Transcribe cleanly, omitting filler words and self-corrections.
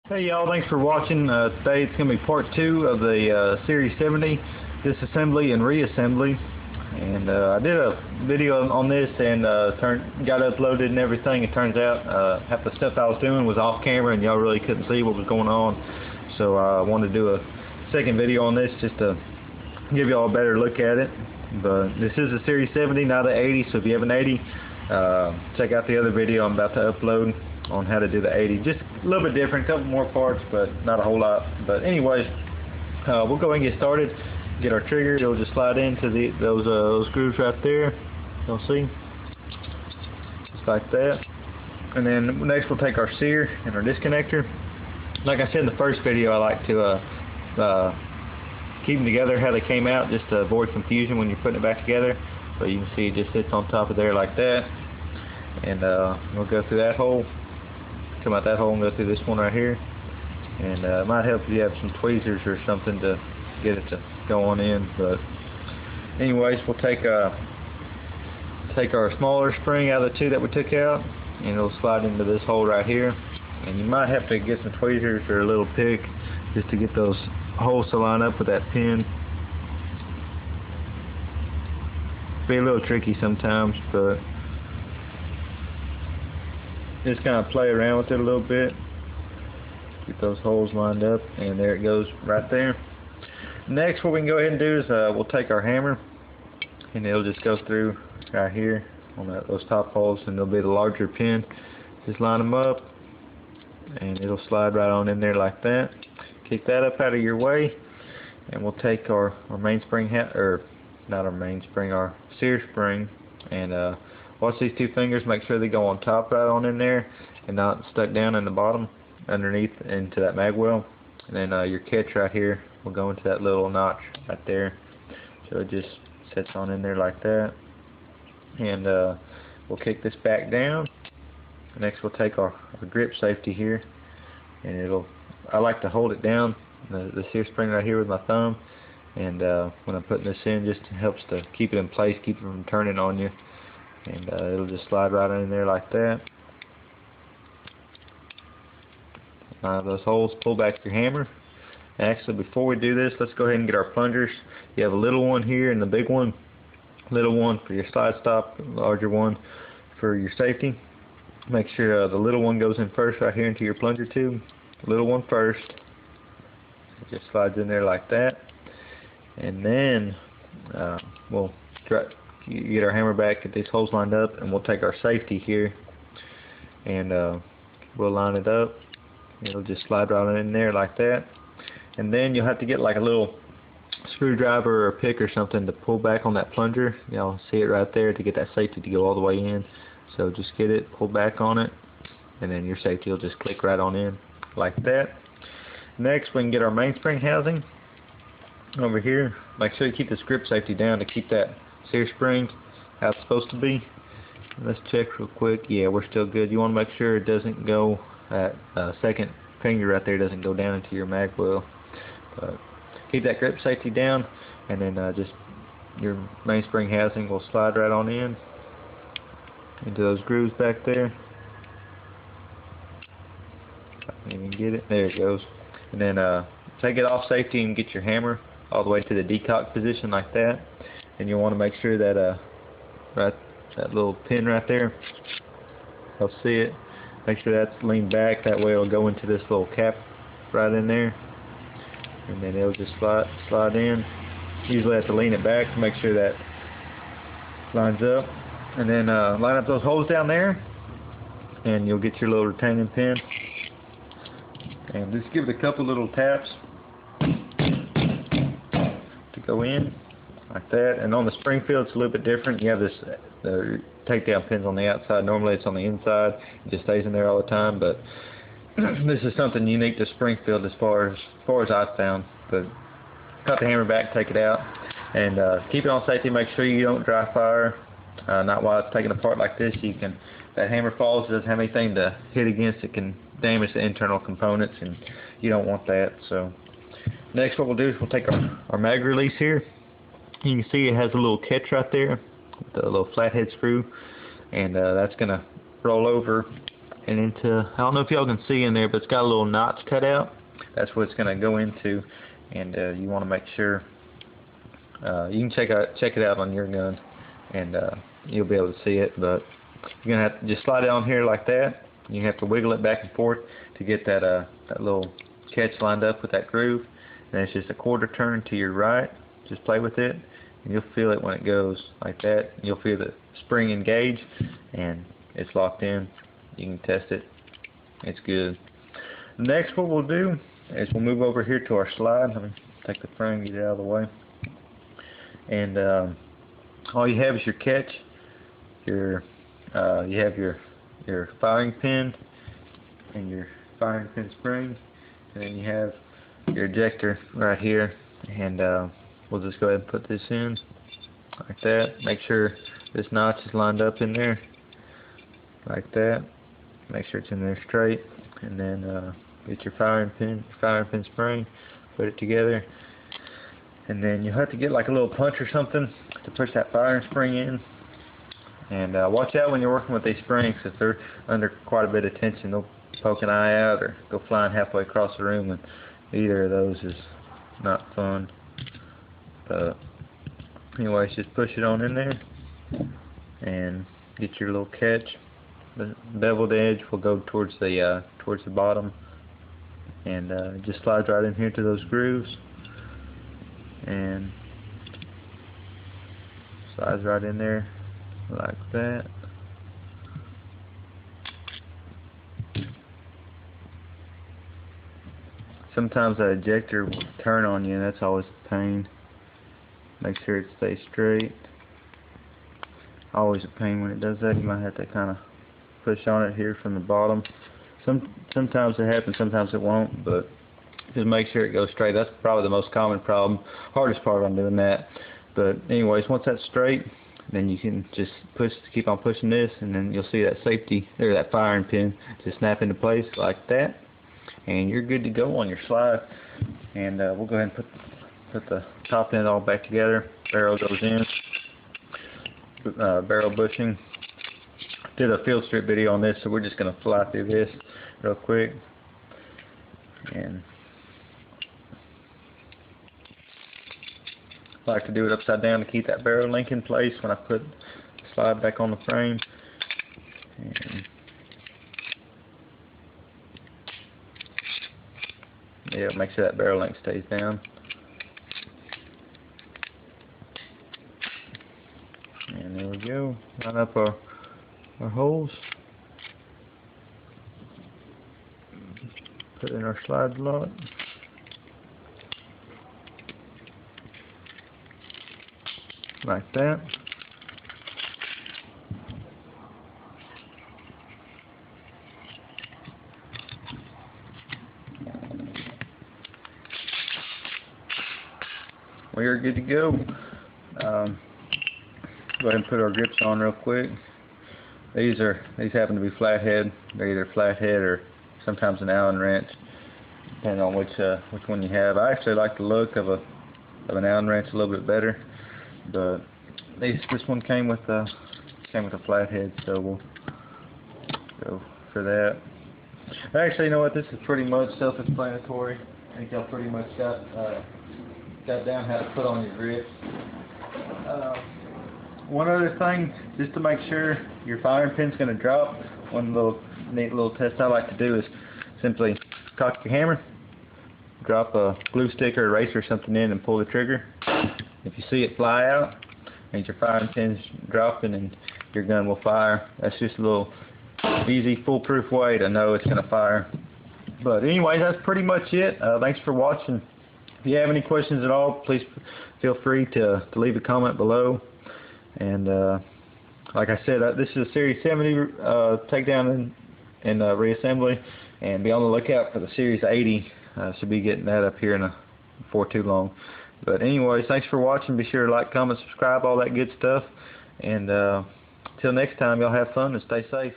Hey y'all, thanks for watching. Today it's going to be part 2 of the Series 70 disassembly and reassembly. And I did a video on this and got uploaded and everything. It turns out half the stuff I was doing was off camera and y'all really couldn't see what was going on. So I wanted to do a second video on this just to give y'all a better look at it. But this is a Series 70, not an 80, so if you have an 80, check out the other video I'm about to upload on how to do the 80. Just a little bit different, a couple more parts, but not a whole lot. But anyways, we'll go ahead and get started. Get our trigger. It'll just slide into those grooves right there. You'll see, just like that. And then next we'll take our sear and our disconnector. Like I said in the first video, I like to keep them together how they came out, just to avoid confusion when you're putting it back together. So you can see it just sits on top of there like that. And we'll go through that hole, come out that hole and go through this one right here. And it might help if you have some tweezers or something to get it to go on in. But anyways, we'll take our smaller spring out of the two that we took out, and it'll slide into this hole right here. And you might have to get some tweezers or a little pick just to get those holes to line up with that pin. Be a little tricky sometimes, but just kind of play around with it a little bit, get those holes lined up, and there it goes right there. Next, what we can go ahead and do is we'll take our hammer, and it'll just go through right here on those top holes, and there'll be the larger pin. Just line them up, and it'll slide right on in there like that. Kick that up out of your way, and we'll take our mainspring, or not our mainspring, our sear spring, and watch these two fingers, make sure they go on top right on in there and not stuck down in the bottom underneath into that mag well. And then your catch right here will go into that little notch right there. So it just sits on in there like that. And we'll kick this back down. Next we'll take our grip safety here, and I like to hold it down, the sear spring right here with my thumb. And when I'm putting this in, just helps to keep it in place, keep it from turning on you. And it'll just slide right in there like that. Those holes, pull back your hammer. Actually, before we do this, let's go ahead and get our plungers. You have a little one here and the big one. Little one for your slide stop, larger one for your safety. Make sure the little one goes in first right here into your plunger tube. Little one first. It just slides in there like that. And then we'll get our hammer back, get these holes lined up, and we'll take our safety here, and we'll line it up. It'll just slide right in there like that. And then you'll have to get like a little screwdriver or a pick or something to pull back on that plunger. Y'all see it right there, to get that safety to go all the way in. So just get it, pull back on it, and then your safety will just click right on in like that. Next, we can get our mainspring housing over here. Make sure you keep this grip safety down to keep that sear spring how it's supposed to be. Let's check real quick. Yeah, we're still good. You want to make sure it doesn't go, that second finger right there doesn't go down into your mag well. But keep that grip safety down, and then just your mainspring housing will slide right on in into those grooves back there. I can even get it. There it goes. And then take it off safety and get your hammer all the way to the decock position like that. And you'll want to make sure that that little pin right there, you'll see it. Make sure that's leaned back. That way it'll go into this little cap right in there, and then it'll just slide in. Usually have to lean it back to make sure that lines up. And then line up those holes down there, and you'll get your little retaining pin. And just give it a couple little taps to go in. Like that. And on the Springfield it's a little bit different. You have this takedown pins on the outside. Normally it's on the inside. It just stays in there all the time. But this is something unique to Springfield as far as I've found. But cut the hammer back, take it out, and keep it on safety. Make sure you don't dry fire. Not while it's taken apart like this. That hammer falls, it doesn't have anything to hit against. It can damage the internal components, and you don't want that. So next, what we'll do is we'll take our mag release here. You can see it has a little catch right there with a little flathead screw, and that's going to roll over and into, I don't know if y'all can see in there, but it's got a little notch cut out. That's what it's going to go into, and you want to make sure you can check it out on your gun, and you'll be able to see it. But you're going to have to just slide it on here like that. You have to wiggle it back and forth to get that that little catch lined up with that groove. And it's just a quarter turn to your right. Just play with it, and you'll feel it when it goes like that. You'll feel the spring engage, and it's locked in. You can test it. It's good. Next, what we'll do is we'll move over here to our slide. Let me take the frame, get it out of the way. And all you have is your catch. You have your firing pin and your firing pin spring, and then you have your ejector right here. And we'll just go ahead and put this in like that. Make sure this notch is lined up in there like that. Make sure it's in there straight, and then get your firing pin spring, put it together, and then you'll have to get like a little punch or something to push that firing spring in. And watch out when you're working with these springs, because they're under quite a bit of tension. They'll poke an eye out or go flying halfway across the room, and either of those is not fun. But anyways, just push it on in there and get your little catch. The beveled edge will go towards the bottom, and it just slides right in here to those grooves, and slides right in there like that. Sometimes that ejector will turn on you, and that's always a pain. Make sure it stays straight. Always a pain when it does that. You might have to kind of push on it here from the bottom. Sometimes it happens, sometimes it won't, but just make sure it goes straight. That's probably the most common problem, hardest part on doing that. But anyways, once that's straight, then you can just keep on pushing this, and then you'll see that safety, or that firing pin, just snap into place like that, and you're good to go on your slide. And we'll go ahead and put the top end all back together. Barrel goes in, barrel bushing. Did a field strip video on this, so we're just going to fly through this real quick. And I like to do it upside down to keep that barrel link in place when I put the slide back on the frame. And yeah, make sure that barrel link stays down. And there we go. Line up our holes. Put in our slide slot. Like that. We are good to go. Go ahead and put our grips on real quick. These happen to be flathead. They're either flathead or sometimes an Allen wrench, depending on which one you have. I actually like the look of an Allen wrench a little bit better, but this one came with a flathead, so we'll go for that. Actually, you know what? This is pretty much self-explanatory. I think y'all pretty much got down how to put on your grips. One other thing, just to make sure your firing pin's going to drop, one neat little test I like to do is simply cock your hammer, drop a glue stick or eraser or something in, and pull the trigger. If you see it fly out, means your firing pin's dropping and your gun will fire. That's just a little easy, foolproof way to know it's going to fire. But anyway, that's pretty much it. Thanks for watching. If you have any questions at all, please feel free to leave a comment below. And like I said, this is a Series 70 takedown and reassembly, and be on the lookout for the Series 80. Should be getting that up here before too long. But anyways, thanks for watching. Be sure to like, comment, subscribe, all that good stuff. And till next time, y'all have fun and stay safe.